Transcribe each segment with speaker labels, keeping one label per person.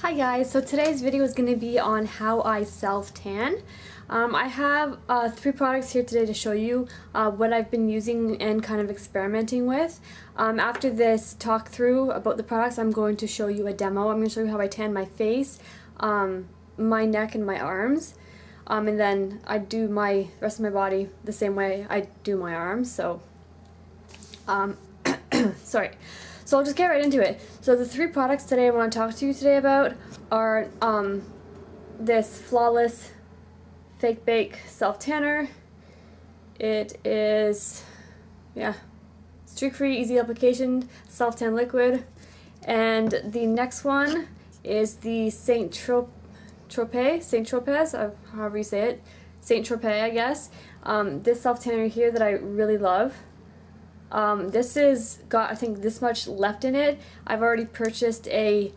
Speaker 1: Hi guys, so today's video is going to be on how I self-tan. I have 3 products here today to show you what I've been using and kind of experimenting with. After this talk through about the products, I'm going to show you a demo. I'm going to show you how I tan my face, my neck, and my arms. And then I do my rest of my body the same way I do my arms. So, sorry. So I'll just get right into it. So the 3 products today I want to talk to you today about are this Flawless Fake Bake Self Tanner. It is, streak-free, easy application self tan liquid. And the next one is the Saint Tropez, however you say it, Saint Tropez, I guess. This self tanner here that I really love. This has got, I think, this much left in it. I've already purchased a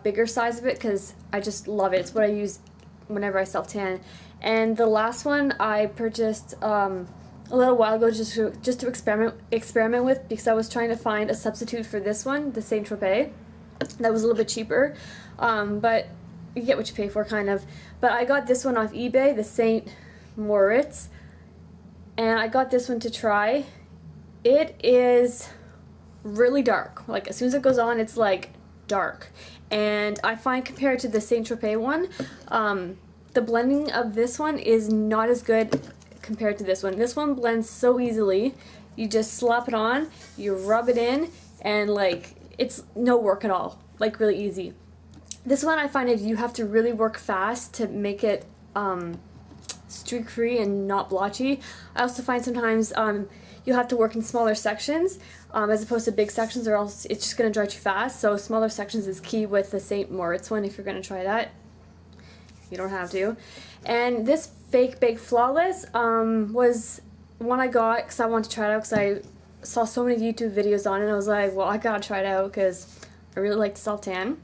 Speaker 1: bigger size of it because I just love it. It's what I use whenever I self-tan. And the last one I purchased a little while ago just to experiment with, because I was trying to find a substitute for this one, the Saint Tropez, that was a little bit cheaper. But you get what you pay for, kind of. But I got this one off eBay, the Saint Moritz, and I got this one to try. It is really dark. Like, as soon as it goes on, it's like dark. And I find, compared to the Saint Tropez one, the blending of this one is not as good compared to this one. This one blends so easily. You just slap it on, you rub it in, and like, it's no work at all. Like, really easy. This one, I find that you have to really work fast to make it streak free and not blotchy. I also find sometimes you have to work in smaller sections as opposed to big sections, or else it's just going to dry too fast. So smaller sections is key with the St. Moritz one if you're going to try that. You don't have to. And this Fake Bake Flawless was one I got because I wanted to try it out, because I saw so many YouTube videos on it and I was like, well, I gotta try it out because I really like to self-tan.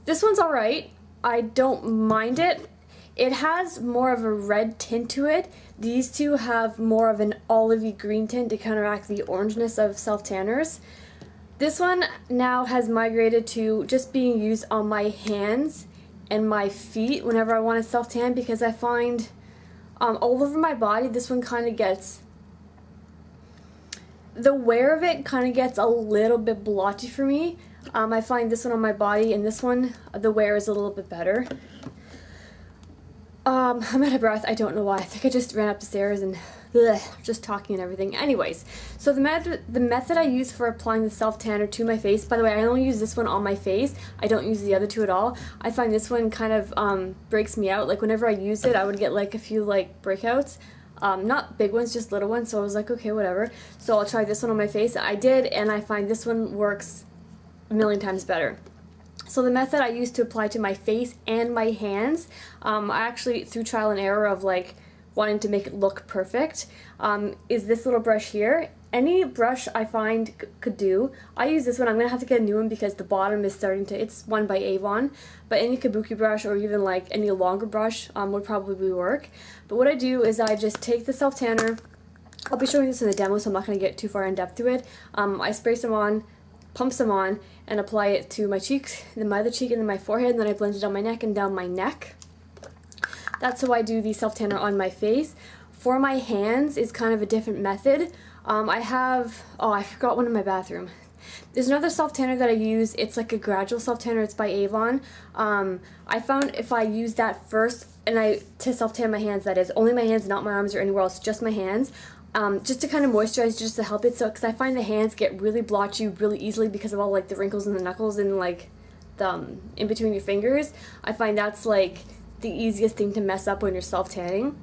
Speaker 1: This one's alright. I don't mind it. It has more of a red tint to it. These two have more of an olivey green tint to counteract the orangeness of self-tanners. This one now has migrated to just being used on my hands and my feet whenever I want to self-tan, because I find all over my body this one kind of gets, the wear of it kind of gets a little bit blotchy for me. I find this one on my body and this one, the wear is a little bit better. I'm out of breath. I don't know why. I think I just ran up the stairs and just talking and everything. Anyways, so the method I use for applying the self-tanner to my face, by the way, I only use this one on my face. I don't use the other two at all. I find this one kind of breaks me out. Like, whenever I use it, I would get like a few like breakouts. Not big ones, just little ones. So I was like, okay, whatever. So I'll try this one on my face. I did, and I find this one works a million times better. So the method I use to apply to my face and my hands, I actually, through trial and error of like wanting to make it look perfect, is this little brush here. Any brush I find could do. I use this one. I'm going to have to get a new one because the bottom is starting to, it's one by Avon, but any kabuki brush or even like any longer brush would probably work. But what I do is I just take the self-tanner. I'll be showing this in the demo, so I'm not going to get too far in depth to it. I spray some on, pump some on, and apply it to my cheeks, then my other cheek, and then my forehead, and then I blend it on my neck and down my neck. That's how I do the self-tanner on my face. For my hands is kind of a different method. I forgot one in my bathroom. There's another self-tanner that I use. It's like a gradual self-tanner. It's by Avon. I found if I use that first, and to self-tan my hands, that is, only my hands, not my arms or anywhere else, just my hands, just to kind of moisturize, just to help it. So, because I find the hands get really blotchy really easily because of all like the wrinkles in the knuckles and like the in between your fingers. I find that's like the easiest thing to mess up when you're self-tanning.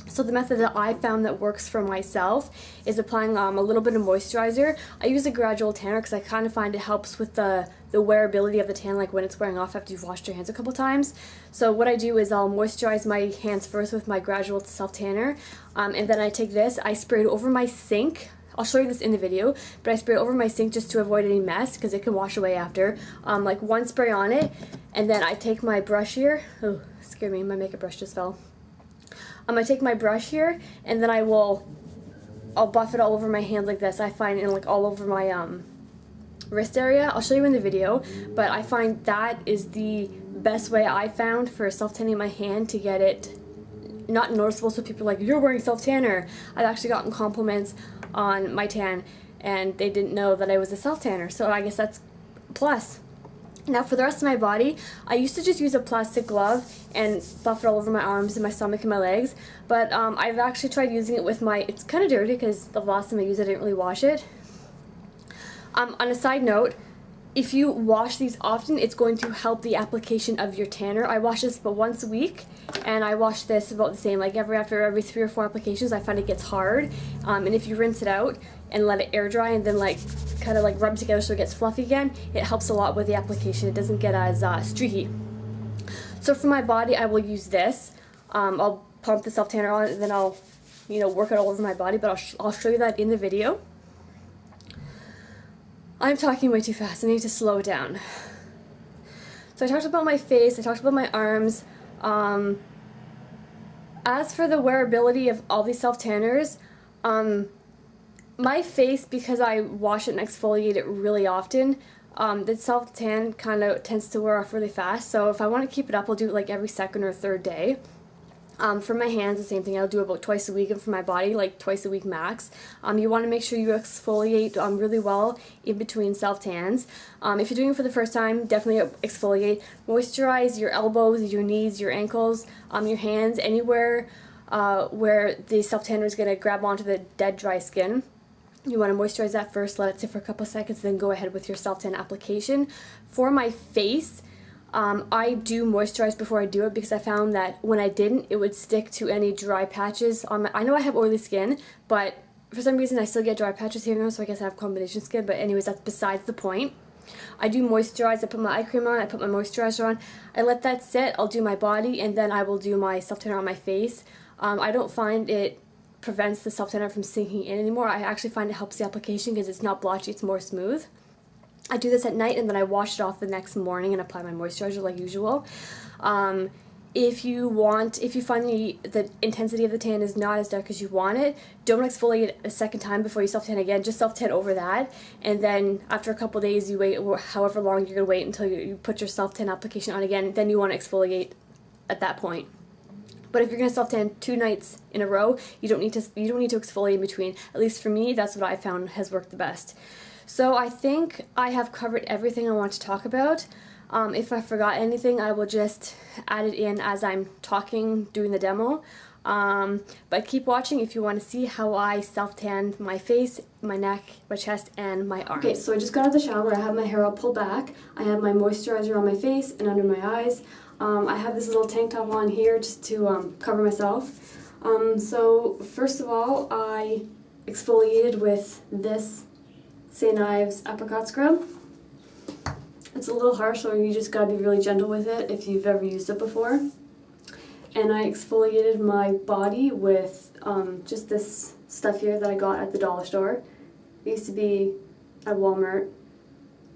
Speaker 1: So the method that I found that works for myself is applying a little bit of moisturizer. I use a gradual tanner because I kind of find it helps with the wearability of the tan, like when it's wearing off after you've washed your hands a couple times. So what I do is I'll moisturize my hands first with my gradual self-tanner, and then I take this, I spray it over my sink. I'll show you this in the video, but I spray it over my sink just to avoid any mess because it can wash away after. Like one spray on it, and then I take my brush here. Oh, scared me, my makeup brush just fell. I take my brush here, and then I'll buff it all over my hand like this. I find it like all over my wrist area. I'll show you in the video, but I find that is the best way I found for self-tanning my hand to get it not noticeable, so people are like, you're wearing self-tanner. I've actually gotten compliments on my tan and they didn't know that I was a self-tanner, so I guess that's a plus. Now for the rest of my body, I used to just use a plastic glove and buff it all over my arms and my stomach and my legs, but I've actually tried using it with my, it's kind of dirty because the last time I used it I didn't really wash it. On a side note, if you wash these often, it's going to help the application of your tanner. I wash this about once a week, and I wash this about the same, like after every 3 or 4 applications. I find it gets hard, and if you rinse it out and let it air dry and then like kind of like rub together so it gets fluffy again, it helps a lot with the application. It doesn't get as streaky. So for my body, I will use this. I'll pump the self tanner on it, and then I'll, you know, work it all over my body. But I'll show you that in the video. I'm talking way too fast. I need to slow down. So I talked about my face, I talked about my arms. As for the wearability of all these self-tanners, my face, because I wash it and exfoliate it really often, the self-tan kind of tends to wear off really fast. So if I want to keep it up, I'll do it like every 2nd or 3rd day. For my hands, the same thing. I'll do about twice a week, and for my body, like twice a week max. You want to make sure you exfoliate really well in between self-tans. If you're doing it for the first time, definitely exfoliate. Moisturize your elbows, your knees, your ankles, your hands, anywhere where the self-tanner is going to grab onto the dead, dry skin. You want to moisturize that first, let it sit for a couple of seconds, then go ahead with your self-tan application. For my face, I do moisturize before I do it because I found that when I didn't, it would stick to any dry patches on my, I know I have oily skin, but for some reason I still get dry patches here and there, so I guess I have combination skin, but anyways, that's besides the point. I do moisturize, I put my eye cream on, I put my moisturizer on, I let that sit, I'll do my body, and then I will do my self-tanner on my face. I don't find it prevents the self-tanner from sinking in anymore. I actually find it helps the application because it's not blotchy, it's more smooth. I do this at night and then I wash it off the next morning and apply my moisturizer like usual. If you find the intensity of the tan is not as dark as you want it, don't exfoliate a second time before you self-tan again. Just self-tan over that, and then after a couple days you wait, however long you're going to wait until you put your self-tan application on again, then you want to exfoliate at that point. But if you're going to self-tan 2 nights in a row, you don't need to exfoliate in between. At least for me, that's what I found has worked the best. So I think I have covered everything I want to talk about. If I forgot anything, I will just add it in as I'm talking, doing the demo. But keep watching if you want to see how I self-tan my face, my neck, my chest, and my arms. Okay, so I just got out of the shower. I have my hair all pulled back. I have my moisturizer on my face and under my eyes. I have this little tank top on here just to cover myself. So first of all, I exfoliated with this St. Ives apricot scrub. It's a little harsh, so you just gotta be really gentle with it if you've ever used it before. And I exfoliated my body with just this stuff here that I got at the dollar store. It used to be at Walmart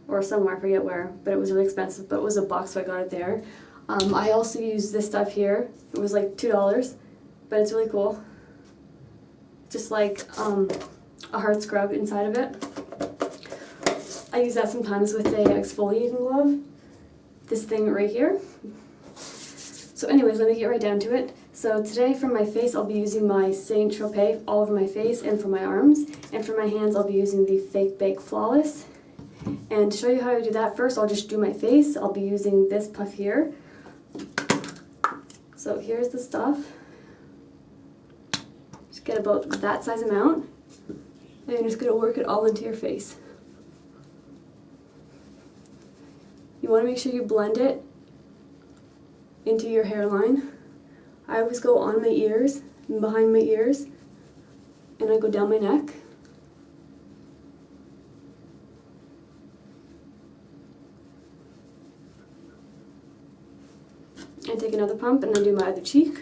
Speaker 1: or somewhere, I forget where, but it was really expensive, but it was a box, so I got it there. I also use this stuff here. It was like $2, but it's really cool. Just like a hard scrub inside of it. I use that sometimes with a exfoliating glove. This thing right here. So anyways, let me get right down to it. So today for my face, I'll be using my Saint Tropez all over my face and for my arms. And for my hands, I'll be using the Fake Bake Flawless. And to show you how to do that, first I'll just do my face. I'll be using this puff here. So here's the stuff. Just get about that size amount. And you're just going to work it all into your face. You want to make sure you blend it into your hairline. I always go on my ears and behind my ears, and I go down my neck. I take another pump and I do my other cheek.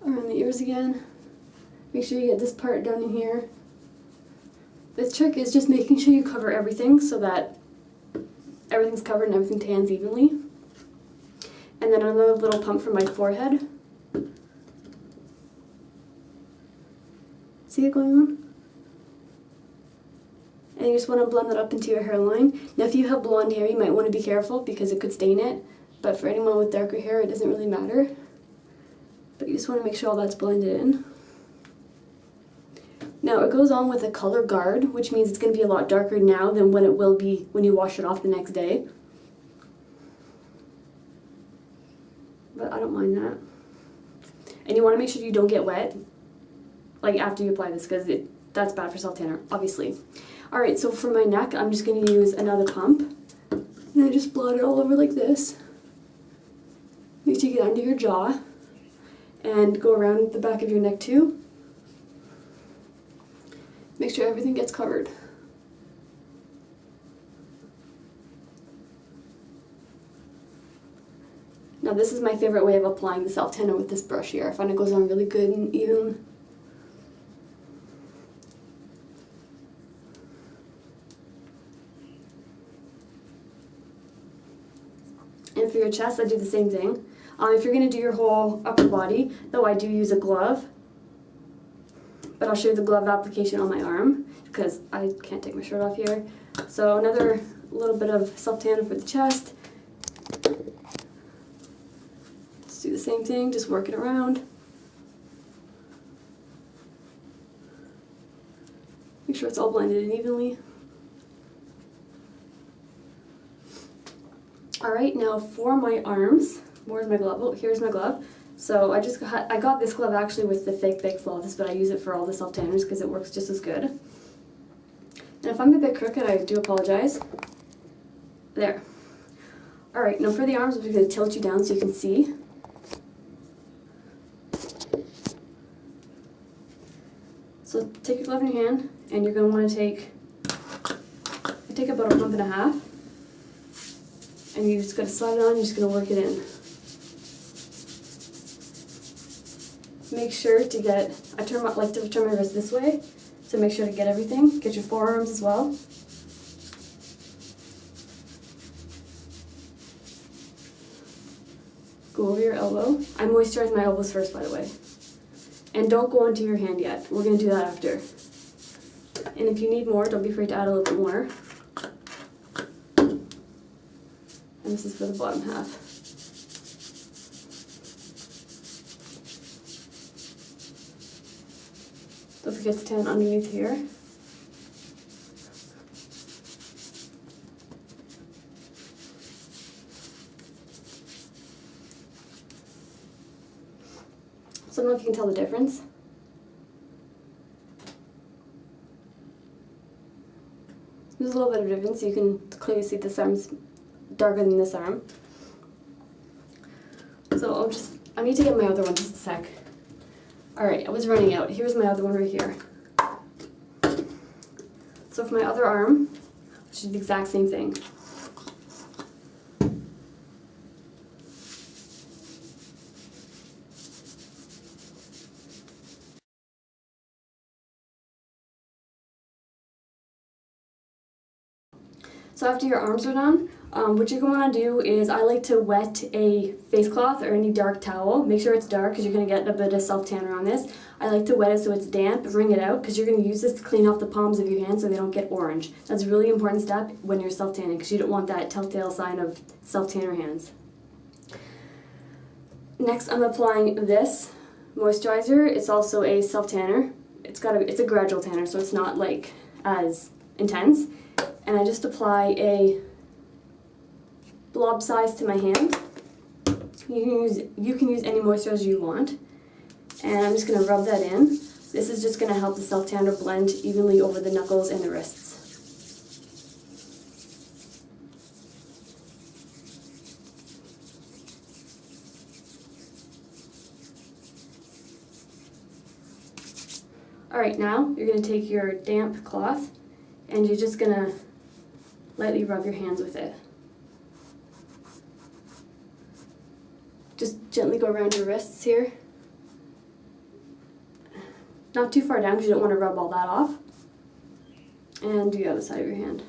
Speaker 1: Around the ears again. Make sure you get this part down in here. The trick is just making sure you cover everything so that everything's covered and everything tans evenly. And then another little pump from my forehead. See it going on? And you just want to blend that up into your hairline. Now if you have blonde hair, you might want to be careful because it could stain it. But for anyone with darker hair, it doesn't really matter. But you just want to make sure all that's blended in. Now it goes on with a color guard, which means it's going to be a lot darker now than when it will be when you wash it off the next day. But I don't mind that. And you want to make sure you don't get wet, like after you apply this, because that's bad for self-tanner, obviously. Alright, so for my neck, I'm just going to use another pump. And I just blot it all over like this. Make sure you get under your jaw. And go around the back of your neck too. Make sure everything gets covered. Now this is my favorite way of applying the self-tanner with this brush here. I find it goes on really good and even. And for your chest, I do the same thing. If you're going to do your whole upper body, though I do use a glove, but I'll show you the glove application on my arm because I can't take my shirt off here. So another little bit of self-tanner for the chest. Let's do the same thing, just work it around. Make sure it's all blended in evenly. Alright, now for my arms, where's my glove? Oh, here's my glove. So I got this glove actually with the fake Big Flawless, but I use it for all the self-tanners because it works just as good. And if I'm a bit crooked, I do apologize. There. Alright, now for the arms, I'm just going to tilt you down so you can see. So take your glove in your hand, and you're going to want to take about a pump and a half. And you just got to slide it on, you're just going to work it in. Make sure to get, I like to turn my wrist this way, so make sure to get everything. Get your forearms as well. Go over your elbow. I moisturize my elbows first, by the way. And don't go onto your hand yet. We're going to do that after. And if you need more, don't be afraid to add a little bit more. And this is for the bottom half. Don't forget to tan underneath here. So I don't know if you can tell the difference. There's a little bit of difference. You can clearly see this arm's darker than this arm. So I need to get my other one just a sec. Alright, I was running out. Here's my other one right here. So for my other arm, which is the exact same thing. So after your arms are done, what you're going to want to do is I like to wet a face cloth or any dark towel. Make sure it's dark because you're going to get a bit of self-tanner on this. I like to wet it so it's damp, wring it out because you're going to use this to clean off the palms of your hands so they don't get orange. That's a really important step when you're self-tanning because you don't want that telltale sign of self-tanner hands. Next I'm applying this moisturizer. It's also a self-tanner. It's a gradual tanner so it's not like as intense. And I just apply a blob size to my hand. You can use any moisturizer you want. And I'm just going to rub that in. This is just going to help the self-tanner blend evenly over the knuckles and the wrists. Alright, now you're going to take your damp cloth and you're just going to lightly rub your hands with it. Just gently go around your wrists here. Not too far down because you don't want to rub all that off. And do the other side of your hand.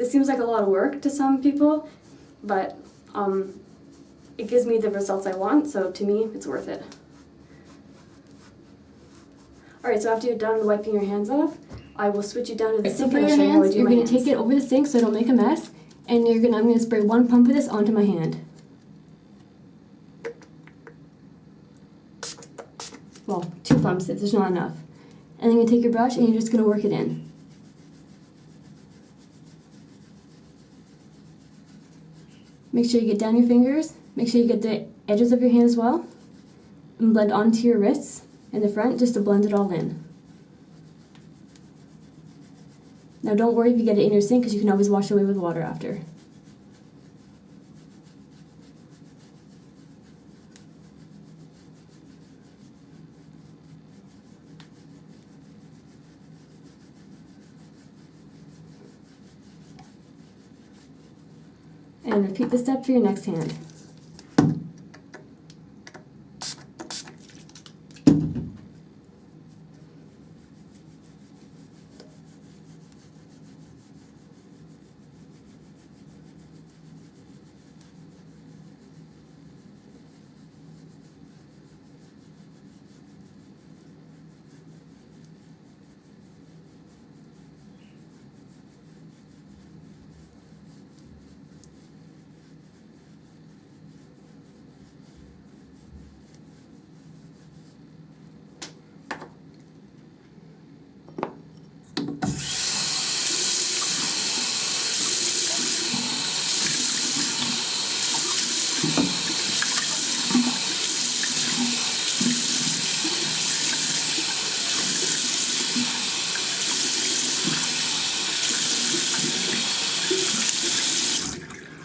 Speaker 1: This seems like a lot of work to some people, but it gives me the results I want, so to me, it's worth it. Alright, so after you're done wiping your hands off, I will switch you down to the sink and I'll show you how I do my hands. You're going to take it over the sink so I don't make a mess, and I'm going to spray 1 pump of this onto my hand. Well, 2 pumps if there's not enough. And then you take your brush and you're just going to work it in. Make sure you get down your fingers. Make sure you get the edges of your hand as well. And blend onto your wrists in the front just to blend it all in. Now don't worry if you get it in your sink because you can always wash away with water after. And repeat the step for your next hand.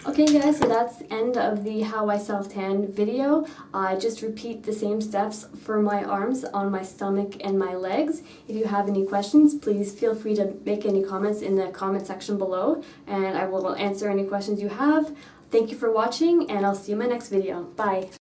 Speaker 1: Okay guys, so that's the end of the how I self-tan video. I just repeat the same steps for my arms, on my stomach, and my legs. If you have any questions, please feel free to make any comments in the comment section below, and I will answer any questions you have. Thank you for watching, and I'll see you in my next video. Bye!